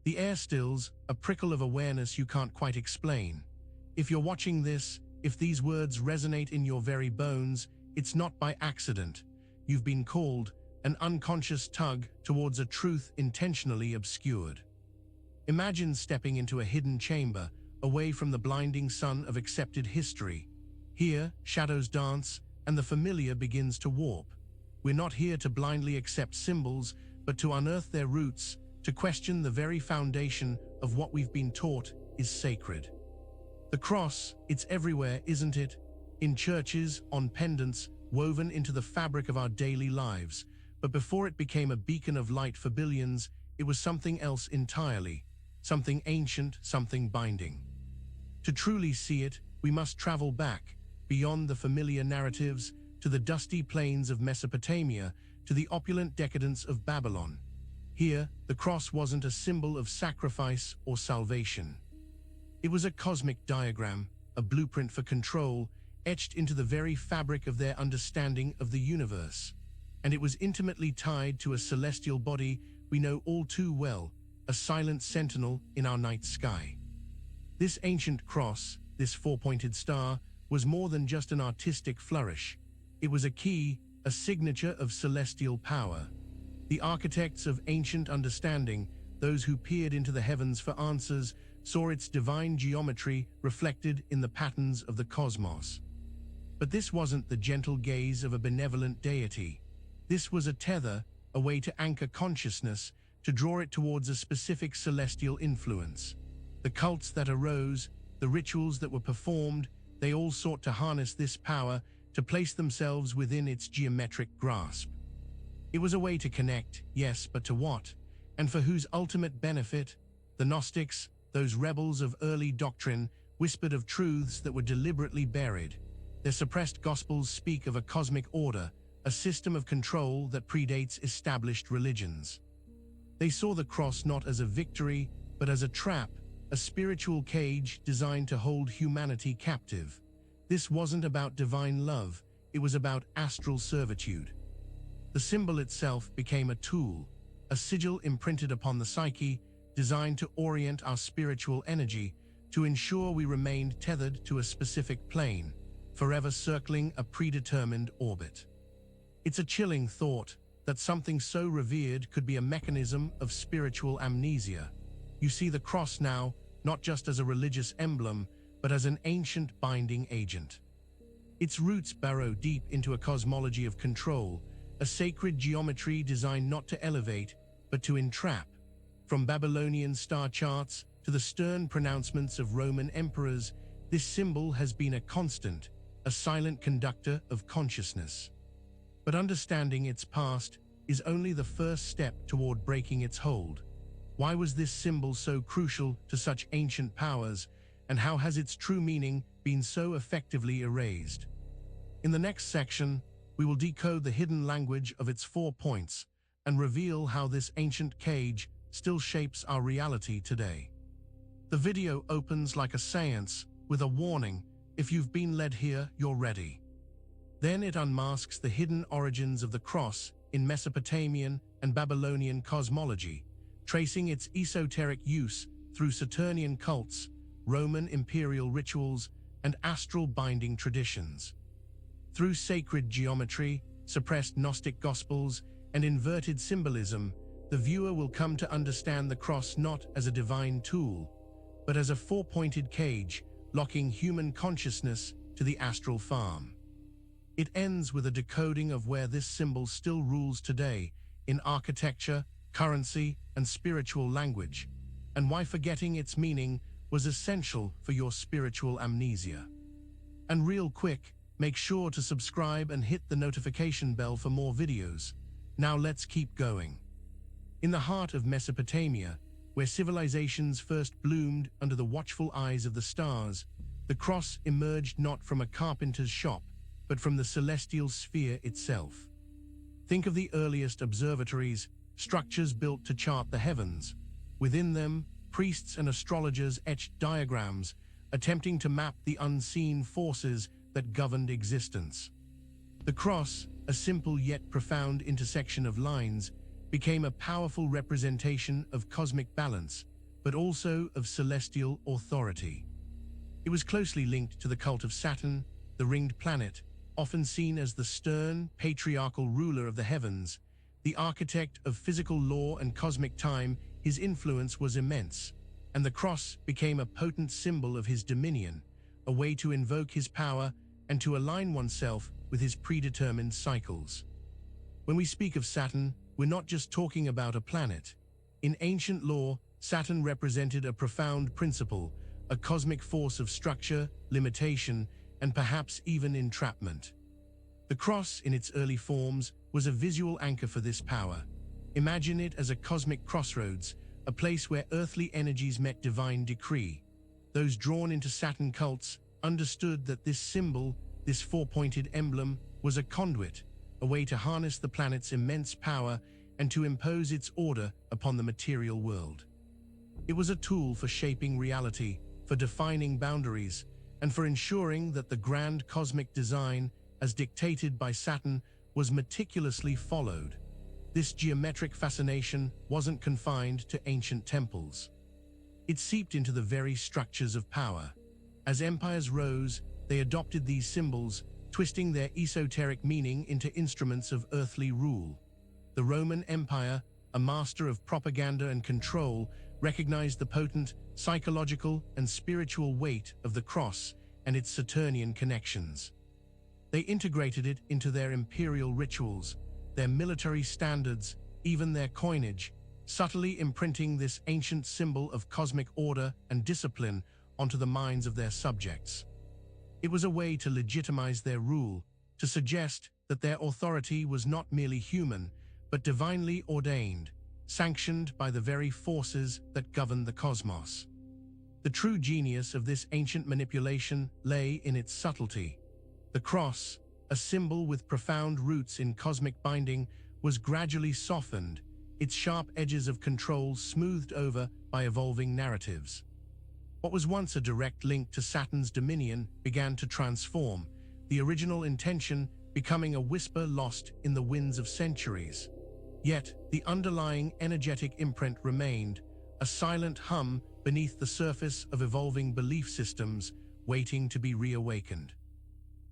The air stills, a prickle of awareness you can't quite explain. If you're watching this, if these words resonate in your very bones, it's not by accident. You've been called, an unconscious tug towards a truth intentionally obscured. Imagine stepping into a hidden chamber, away from the blinding sun of accepted history. Here, shadows dance, and the familiar begins to warp. We're not here to blindly accept symbols, but to unearth their roots, to question the very foundation of what we've been taught is sacred. The cross, it's everywhere, isn't it? In churches, on pendants, woven into the fabric of our daily lives. But before it became a beacon of light for billions, it was something else entirely. Something ancient, something binding. To truly see it, we must travel back, beyond the familiar narratives, to the dusty plains of Mesopotamia, to the opulent decadence of Babylon. Here, the cross wasn't a symbol of sacrifice or salvation. It was a cosmic diagram, a blueprint for control, etched into the very fabric of their understanding of the universe. And it was intimately tied to a celestial body we know all too well, a silent sentinel in our night sky. This ancient cross, this four-pointed star, was more than just an artistic flourish. It was a key, a signature of celestial power. The architects of ancient understanding, those who peered into the heavens for answers, saw its divine geometry reflected in the patterns of the cosmos. But this wasn't the gentle gaze of a benevolent deity. This was a tether, a way to anchor consciousness, to draw it towards a specific celestial influence. The cults that arose, the rituals that were performed, they all sought to harness this power, to place themselves within its geometric grasp. It was a way to connect, yes, but to what? And for whose ultimate benefit? The Gnostics, those rebels of early doctrine, whispered of truths that were deliberately buried. Their suppressed gospels speak of a cosmic order, a system of control that predates established religions. They saw the cross not as a victory, but as a trap, a spiritual cage designed to hold humanity captive. This wasn't about divine love, it was about astral servitude. The symbol itself became a tool, a sigil imprinted upon the psyche, designed to orient our spiritual energy, to ensure we remained tethered to a specific plane, forever circling a predetermined orbit. It's a chilling thought that something so revered could be a mechanism of spiritual amnesia. You see the cross now, not just as a religious emblem, but as an ancient binding agent. Its roots burrow deep into a cosmology of control, a sacred geometry designed not to elevate, but to entrap. From Babylonian star charts to the stern pronouncements of Roman emperors, this symbol has been a constant, a silent conductor of consciousness. But understanding its past is only the first step toward breaking its hold. Why was this symbol so crucial to such ancient powers, and how has its true meaning been so effectively erased? In the next section, we will decode the hidden language of its 4 points and reveal how this ancient cage still shapes our reality today. The video opens like a seance with a warning: if you've been led here, you're ready. Then it unmasks the hidden origins of the cross in Mesopotamian and Babylonian cosmology, tracing its esoteric use through Saturnian cults, Roman imperial rituals, and astral binding traditions. Through sacred geometry, suppressed Gnostic gospels, and inverted symbolism, the viewer will come to understand the cross not as a divine tool, but as a four-pointed cage locking human consciousness to the astral farm. It ends with a decoding of where this symbol still rules today, in architecture, currency, and spiritual language, and why forgetting its meaning was essential for your spiritual amnesia. And real quick, make sure to subscribe and hit the notification bell for more videos. Now let's keep going. In the heart of Mesopotamia, where civilizations first bloomed under the watchful eyes of the stars, the cross emerged not from a carpenter's shop, but from the celestial sphere itself. Think of the earliest observatories, structures built to chart the heavens. Within them, priests and astrologers etched diagrams, attempting to map the unseen forces that governed existence. The cross, a simple yet profound intersection of lines, became a powerful representation of cosmic balance, but also of celestial authority. It was closely linked to the cult of Saturn, the ringed planet, often seen as the stern, patriarchal ruler of the heavens. The architect of physical law and cosmic time, his influence was immense, and the cross became a potent symbol of his dominion, a way to invoke his power and to align oneself with his predetermined cycles. When we speak of Saturn, we're not just talking about a planet. In ancient lore, Saturn represented a profound principle, a cosmic force of structure, limitation, and perhaps even entrapment. The cross, in its early forms, was a visual anchor for this power. Imagine it as a cosmic crossroads, a place where earthly energies met divine decree. Those drawn into Saturn cults understood that this symbol, this four-pointed emblem, was a conduit, a way to harness the planet's immense power and to impose its order upon the material world. It was a tool for shaping reality, for defining boundaries, and for ensuring that the grand cosmic design, as dictated by Saturn, was meticulously followed. This geometric fascination wasn't confined to ancient temples. It seeped into the very structures of power. As empires rose, they adopted these symbols, twisting their esoteric meaning into instruments of earthly rule. The Roman Empire, a master of propaganda and control, recognized the potent psychological and spiritual weight of the cross and its Saturnian connections. They integrated it into their imperial rituals, their military standards, even their coinage, subtly imprinting this ancient symbol of cosmic order and discipline onto the minds of their subjects. It was a way to legitimize their rule, to suggest that their authority was not merely human, but divinely ordained, sanctioned by the very forces that govern the cosmos. The true genius of this ancient manipulation lay in its subtlety. The cross, a symbol with profound roots in cosmic binding, was gradually softened, its sharp edges of control smoothed over by evolving narratives. What was once a direct link to Saturn's dominion began to transform, the original intention becoming a whisper lost in the winds of centuries. Yet, the underlying energetic imprint remained, a silent hum beneath the surface of evolving belief systems waiting to be reawakened.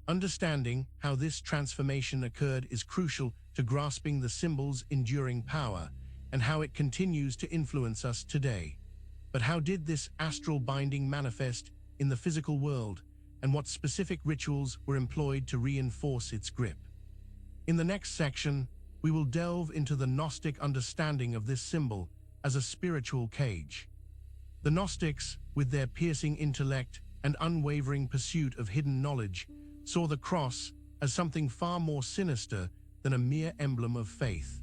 Understanding how this transformation occurred is crucial to grasping the symbol's enduring power and how it continues to influence us today. But how did this astral binding manifest in the physical world, and what specific rituals were employed to reinforce its grip? In the next section, we will delve into the Gnostic understanding of this symbol as a spiritual cage. The Gnostics, with their piercing intellect and unwavering pursuit of hidden knowledge, saw the cross as something far more sinister than a mere emblem of faith.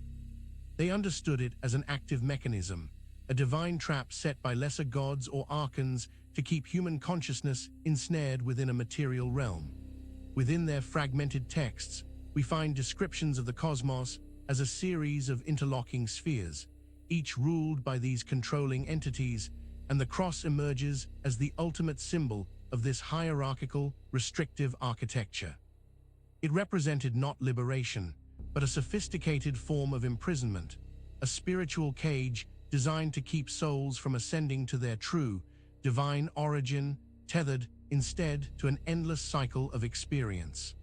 They understood it as an active mechanism, a divine trap set by lesser gods or archons to keep human consciousness ensnared within a material realm. Within their fragmented texts, we find descriptions of the cosmos as a series of interlocking spheres, each ruled by these controlling entities, and the cross emerges as the ultimate symbol of this hierarchical, restrictive architecture. It represented not liberation, but a sophisticated form of imprisonment, a spiritual cage designed to keep souls from ascending to their true, divine origin, tethered instead to an endless cycle of experience.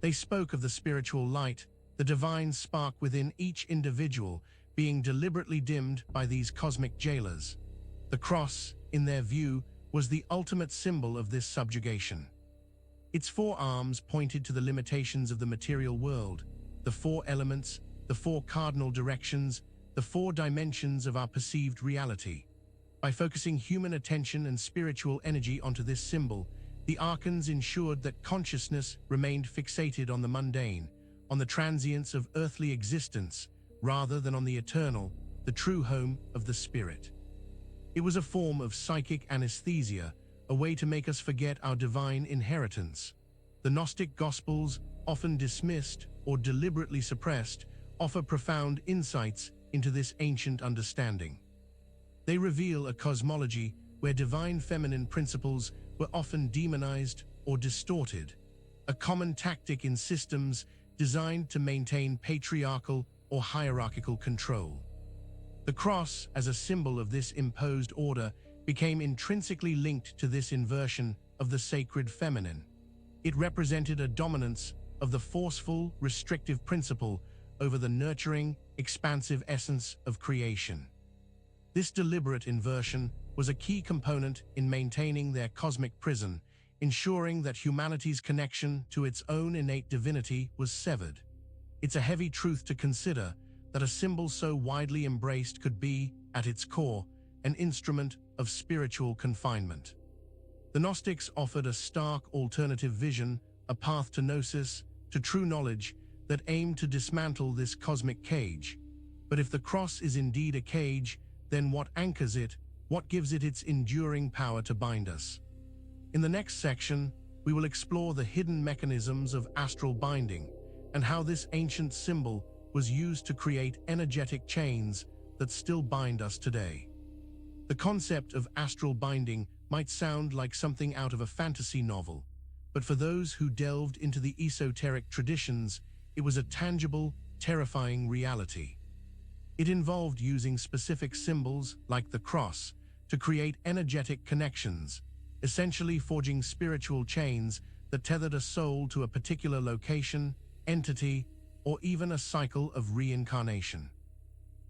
They spoke of the spiritual light, the divine spark within each individual being deliberately dimmed by these cosmic jailers. The cross, in their view, was the ultimate symbol of this subjugation. Its four arms pointed to the limitations of the material world, the four elements, the four cardinal directions, the four dimensions of our perceived reality. By focusing human attention and spiritual energy onto this symbol, the archons ensured that consciousness remained fixated on the mundane, on the transience of earthly existence, rather than on the eternal, the true home of the spirit. It was a form of psychic anesthesia, a way to make us forget our divine inheritance. The Gnostic Gospels, often dismissed or deliberately suppressed, offer profound insights into this ancient understanding. They reveal a cosmology where divine feminine principles were often demonized or distorted, a common tactic in systems designed to maintain patriarchal or hierarchical control. The cross, as a symbol of this imposed order, became intrinsically linked to this inversion of the sacred feminine. It represented a dominance of the forceful, restrictive principle over the nurturing, expansive essence of creation. This deliberate inversion was a key component in maintaining their cosmic prison, ensuring that humanity's connection to its own innate divinity was severed. It's a heavy truth to consider that a symbol so widely embraced could be, at its core, an instrument of spiritual confinement. The Gnostics offered a stark alternative vision, a path to gnosis, to true knowledge, that aimed to dismantle this cosmic cage. But if the cross is indeed a cage, then what anchors it? What gives it its enduring power to bind us? In the next section, we will explore the hidden mechanisms of astral binding and how this ancient symbol was used to create energetic chains that still bind us today. The concept of astral binding might sound like something out of a fantasy novel, but for those who delved into the esoteric traditions, it was a tangible, terrifying reality. It involved using specific symbols, like the cross, to create energetic connections, essentially forging spiritual chains that tethered a soul to a particular location, entity, or even a cycle of reincarnation.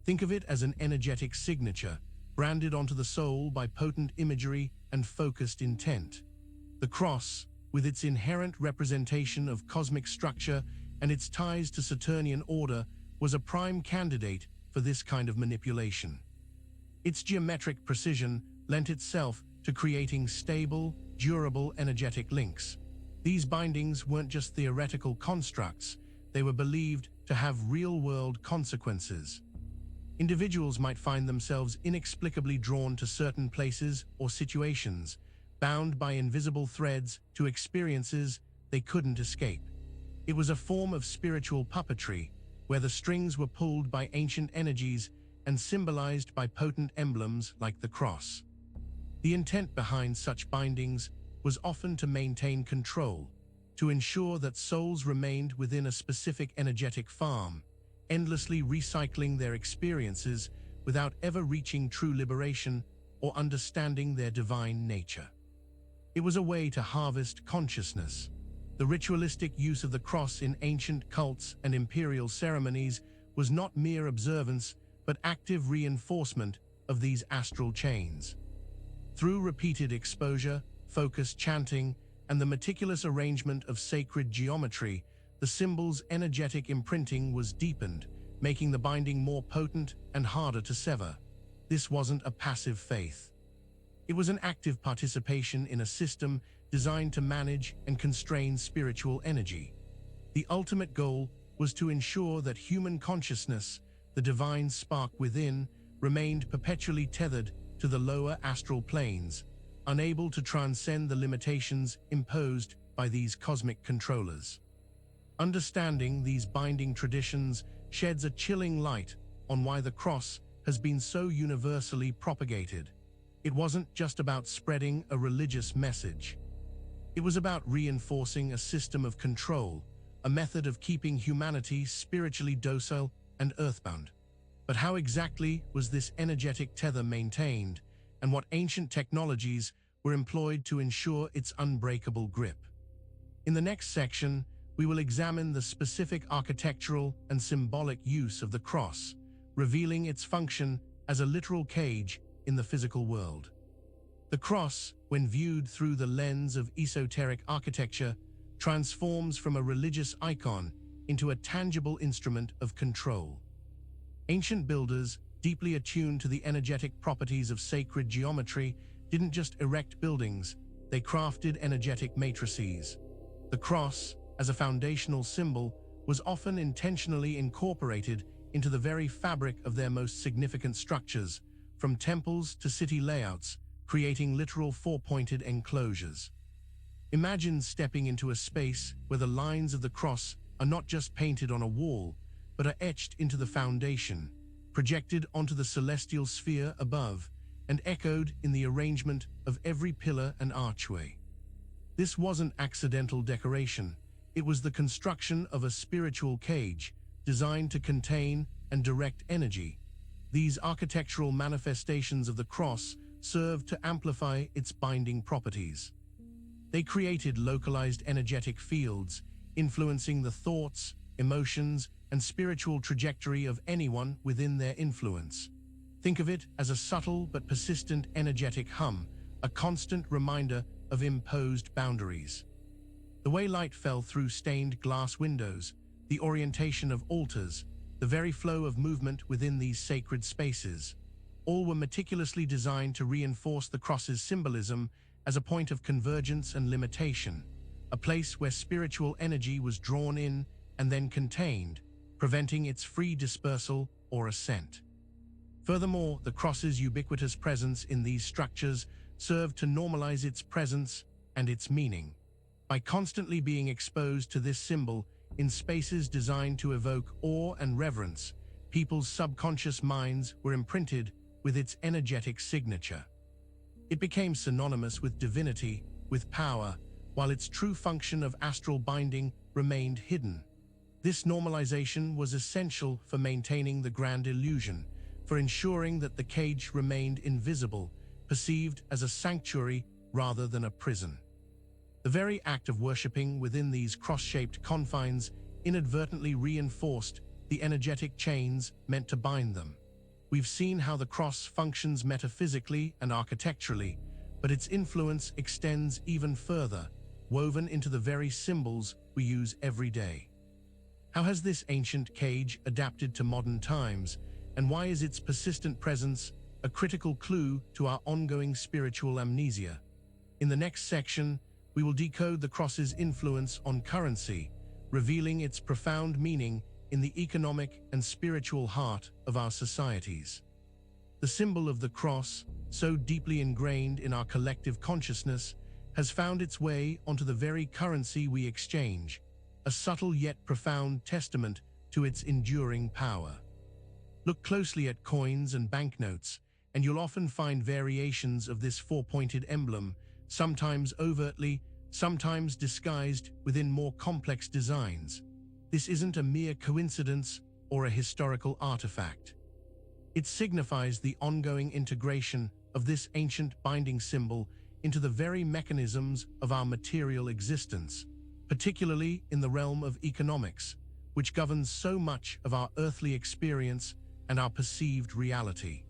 Think of it as an energetic signature, branded onto the soul by potent imagery and focused intent. The cross, with its inherent representation of cosmic structure and its ties to Saturnian order, was a prime candidate for this kind of manipulation. Its geometric precision lent itself to creating stable, durable energetic links. These bindings weren't just theoretical constructs, they were believed to have real-world consequences. Individuals might find themselves inexplicably drawn to certain places or situations, bound by invisible threads to experiences they couldn't escape. It was a form of spiritual puppetry, where the strings were pulled by ancient energies and symbolized by potent emblems like the cross. The intent behind such bindings was often to maintain control, to ensure that souls remained within a specific energetic farm, endlessly recycling their experiences without ever reaching true liberation or understanding their divine nature. It was a way to harvest consciousness. The ritualistic use of the cross in ancient cults and imperial ceremonies was not mere observance, but active reinforcement of these astral chains. Through repeated exposure, focused chanting, and the meticulous arrangement of sacred geometry, the symbol's energetic imprinting was deepened, making the binding more potent and harder to sever. This wasn't a passive faith. It was an active participation in a system designed to manage and constrain spiritual energy. The ultimate goal was to ensure that human consciousness, the divine spark within, remained perpetually tethered to the lower astral planes, unable to transcend the limitations imposed by these cosmic controllers. Understanding these binding traditions sheds a chilling light on why the cross has been so universally propagated. It wasn't just about spreading a religious message. It was about reinforcing a system of control, a method of keeping humanity spiritually docile and earthbound. But how exactly was this energetic tether maintained, and what ancient technologies were employed to ensure its unbreakable grip? In the next section, we will examine the specific architectural and symbolic use of the cross, revealing its function as a literal cage in the physical world. The cross, when viewed through the lens of esoteric architecture, transforms from a religious icon into a tangible instrument of control. Ancient builders, deeply attuned to the energetic properties of sacred geometry, didn't just erect buildings, they crafted energetic matrices. The cross, as a foundational symbol, was often intentionally incorporated into the very fabric of their most significant structures, from temples to city layouts, creating literal four-pointed enclosures. Imagine stepping into a space where the lines of the cross are not just painted on a wall, but are etched into the foundation, projected onto the celestial sphere above, and echoed in the arrangement of every pillar and archway. This wasn't accidental decoration. It was the construction of a spiritual cage designed to contain and direct energy. These architectural manifestations of the cross served to amplify its binding properties. They created localized energetic fields, influencing the thoughts, emotions, and spiritual trajectory of anyone within their influence. Think of it as a subtle but persistent energetic hum, a constant reminder of imposed boundaries. The way light fell through stained glass windows, the orientation of altars, the very flow of movement within these sacred spaces, all were meticulously designed to reinforce the cross's symbolism as a point of convergence and limitation, a place where spiritual energy was drawn in and then contained, preventing its free dispersal or ascent. Furthermore, the cross's ubiquitous presence in these structures served to normalize its presence and its meaning. By constantly being exposed to this symbol in spaces designed to evoke awe and reverence, people's subconscious minds were imprinted with its energetic signature. It became synonymous with divinity, with power, while its true function of astral binding remained hidden. This normalization was essential for maintaining the grand illusion, for ensuring that the cage remained invisible, perceived as a sanctuary rather than a prison. The very act of worshipping within these cross-shaped confines inadvertently reinforced the energetic chains meant to bind them. We've seen how the cross functions metaphysically and architecturally, but its influence extends even further, woven into the very symbols we use every day. How has this ancient cage adapted to modern times, and why is its persistent presence a critical clue to our ongoing spiritual amnesia? In the next section, we will decode the cross's influence on currency, revealing its profound meaning in the economic and spiritual heart of our societies. The symbol of the cross, so deeply ingrained in our collective consciousness, has found its way onto the very currency we exchange, a subtle yet profound testament to its enduring power. Look closely at coins and banknotes, and you'll often find variations of this four-pointed emblem, sometimes overtly, sometimes disguised within more complex designs. This isn't a mere coincidence or a historical artifact. It signifies the ongoing integration of this ancient binding symbol into the very mechanisms of our material existence, particularly in the realm of economics, which governs so much of our earthly experience and our perceived reality.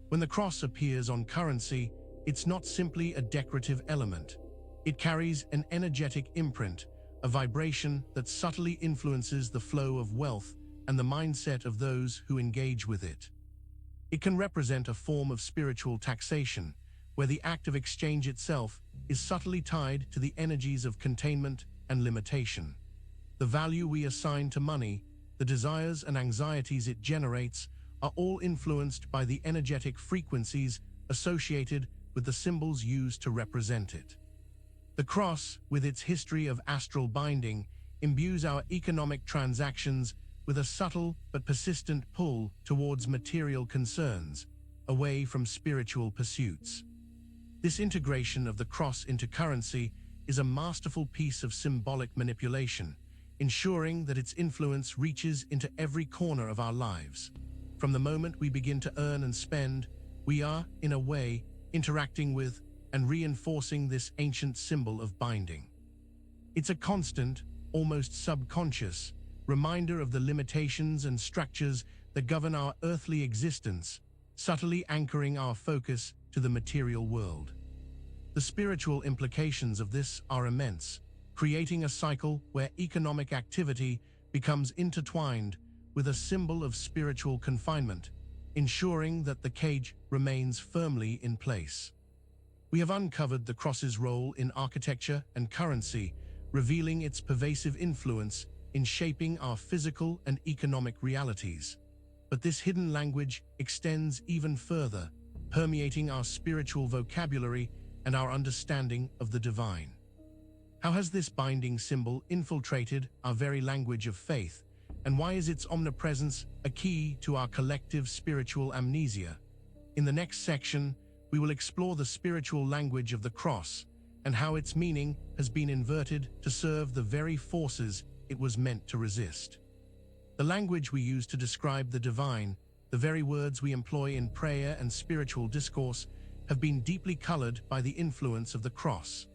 When the cross appears on currency, it's not simply a decorative element. It carries an energetic imprint, a vibration that subtly influences the flow of wealth and the mindset of those who engage with it. It can represent a form of spiritual taxation, where the act of exchange itself is subtly tied to the energies of containment and limitation. The value we assign to money, the desires and anxieties it generates, are all influenced by the energetic frequencies associated with the symbols used to represent it. The cross, with its history of astral binding, imbues our economic transactions with a subtle but persistent pull towards material concerns, away from spiritual pursuits. This integration of the cross into currency is a masterful piece of symbolic manipulation, ensuring that its influence reaches into every corner of our lives. From the moment we begin to earn and spend, we are, in a way, interacting with and reinforcing this ancient symbol of binding. It's a constant, almost subconscious, reminder of the limitations and structures that govern our earthly existence, subtly anchoring our focus to the material world. The spiritual implications of this are immense, creating a cycle where economic activity becomes intertwined with a symbol of spiritual confinement, ensuring that the cage remains firmly in place. We have uncovered the cross's role in architecture and currency, revealing its pervasive influence in shaping our physical and economic realities. But this hidden language extends even further, permeating our spiritual vocabulary and our understanding of the divine. How has this binding symbol infiltrated our very language of faith, and why is its omnipresence a key to our collective spiritual amnesia? In the next section, we will explore the spiritual language of the cross and how its meaning has been inverted to serve the very forces it was meant to resist. The language we use to describe the divine the very words we employ in prayer and spiritual discourse have been deeply colored by the influence of the cross.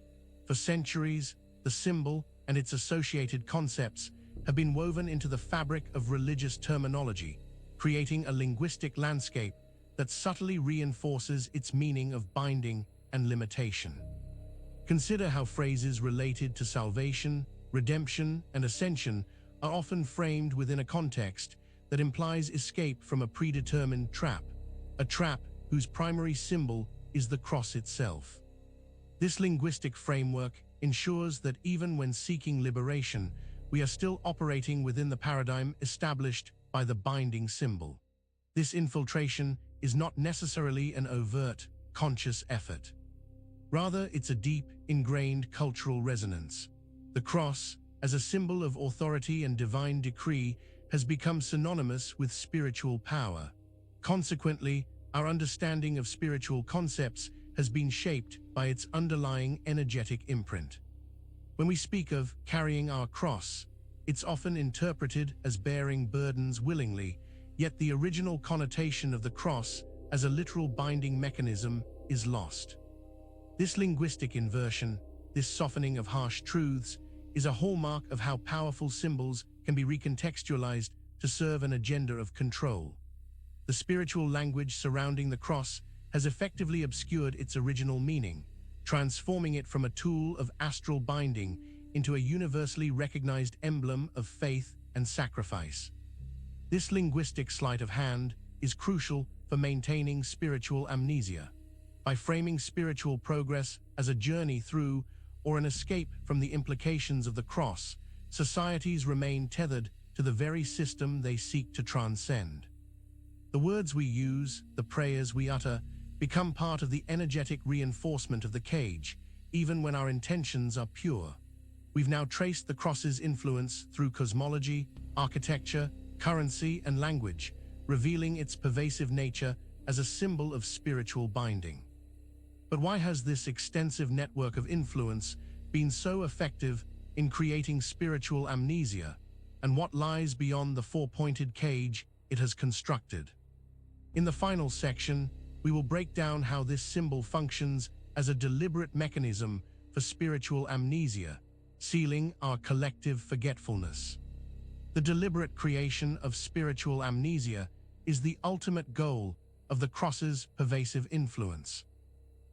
For centuries, the symbol and its associated concepts have been woven into the fabric of religious terminology, creating a linguistic landscape that subtly reinforces its meaning of binding and limitation. Consider how phrases related to salvation, redemption, and ascension are often framed within a context that implies escape from a predetermined trap, a trap whose primary symbol is the cross itself. This linguistic framework ensures that even when seeking liberation, we are still operating within the paradigm established by the binding symbol. This infiltration is not necessarily an overt, conscious effort. Rather, it's a deep, ingrained cultural resonance. The cross, as a symbol of authority and divine decree, has become synonymous with spiritual power. Consequently, our understanding of spiritual concepts has been shaped by its underlying energetic imprint. When we speak of carrying our cross, it's often interpreted as bearing burdens willingly, yet the original connotation of the cross as a literal binding mechanism is lost. This linguistic inversion, this softening of harsh truths, is a hallmark of how powerful symbols can be recontextualized to serve an agenda of control. The spiritual language surrounding the cross has effectively obscured its original meaning, transforming it from a tool of astral binding into a universally recognized emblem of faith and sacrifice. This linguistic sleight of hand is crucial for maintaining spiritual amnesia. By framing spiritual progress as a journey through or an escape from the implications of the cross, societies remain tethered to the very system they seek to transcend. The words we use, the prayers we utter, become part of the energetic reinforcement of the cage, even when our intentions are pure. We've now traced the cross's influence through cosmology, architecture, currency, and language, revealing its pervasive nature as a symbol of spiritual binding. But why has this extensive network of influence been so effective in creating spiritual amnesia, and what lies beyond the four-pointed cage it has constructed? In the final section, we will break down how this symbol functions as a deliberate mechanism for spiritual amnesia, sealing our collective forgetfulness. The deliberate creation of spiritual amnesia is the ultimate goal of the cross's pervasive influence.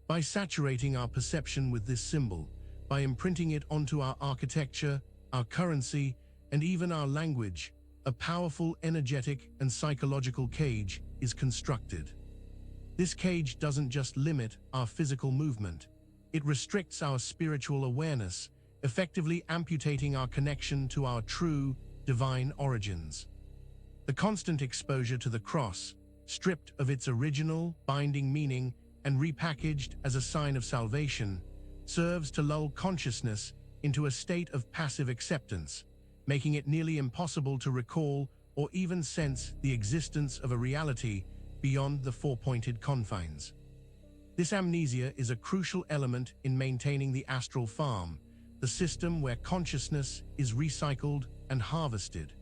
By saturating our perception with this symbol, by imprinting it onto our architecture, our currency, and even our language, a powerful energetic and psychological cage is constructed. This cage doesn't just limit our physical movement, it restricts our spiritual awareness, effectively amputating our connection to our true, divine origins. The constant exposure to the cross, stripped of its original, binding meaning and repackaged as a sign of salvation, serves to lull consciousness into a state of passive acceptance, making it nearly impossible to recall or even sense the existence of a reality beyond the four-pointed confines. This amnesia is a crucial element in maintaining the astral farm, the system where consciousness is recycled and harvested.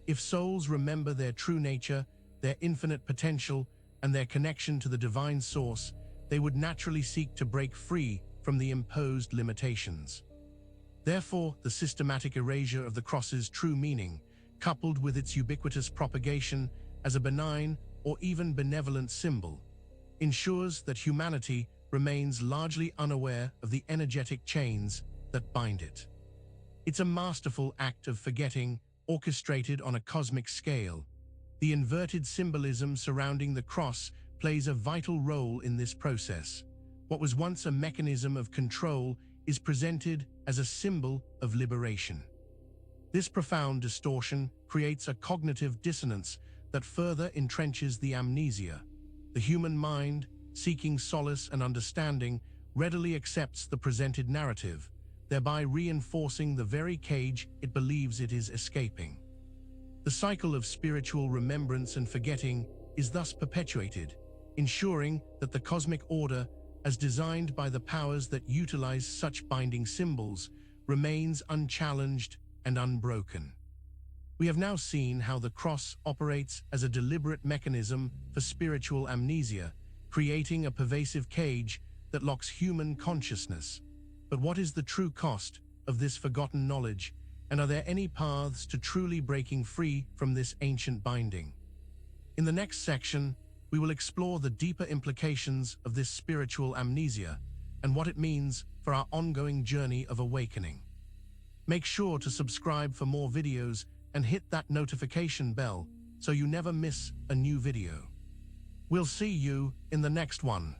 If souls remember their true nature, their infinite potential, and their connection to the divine source, they would naturally seek to break free from the imposed limitations. Therefore, the systematic erasure of the cross's true meaning, coupled with its ubiquitous propagation as a benign or even benevolent symbol, ensures that humanity remains largely unaware of the energetic chains that bind it. It's a masterful act of forgetting, orchestrated on a cosmic scale. The inverted symbolism surrounding the cross plays a vital role in this process. What was once a mechanism of control is presented as a symbol of liberation. This profound distortion creates a cognitive dissonance that further entrenches the amnesia. The human mind, seeking solace and understanding, readily accepts the presented narrative, thereby reinforcing the very cage it believes it is escaping. The cycle of spiritual remembrance and forgetting is thus perpetuated, ensuring that the cosmic order, as designed by the powers that utilize such binding symbols, remains unchallenged and unbroken. We have now seen how the cross operates as a deliberate mechanism for spiritual amnesia, creating a pervasive cage that locks human consciousness. But what is the true cost of this forgotten knowledge, and are there any paths to truly breaking free from this ancient binding? In the next section, we will explore the deeper implications of this spiritual amnesia and what it means for our ongoing journey of awakening. Make sure to subscribe for more videos and hit that notification bell so you never miss a new video. We'll see you in the next one.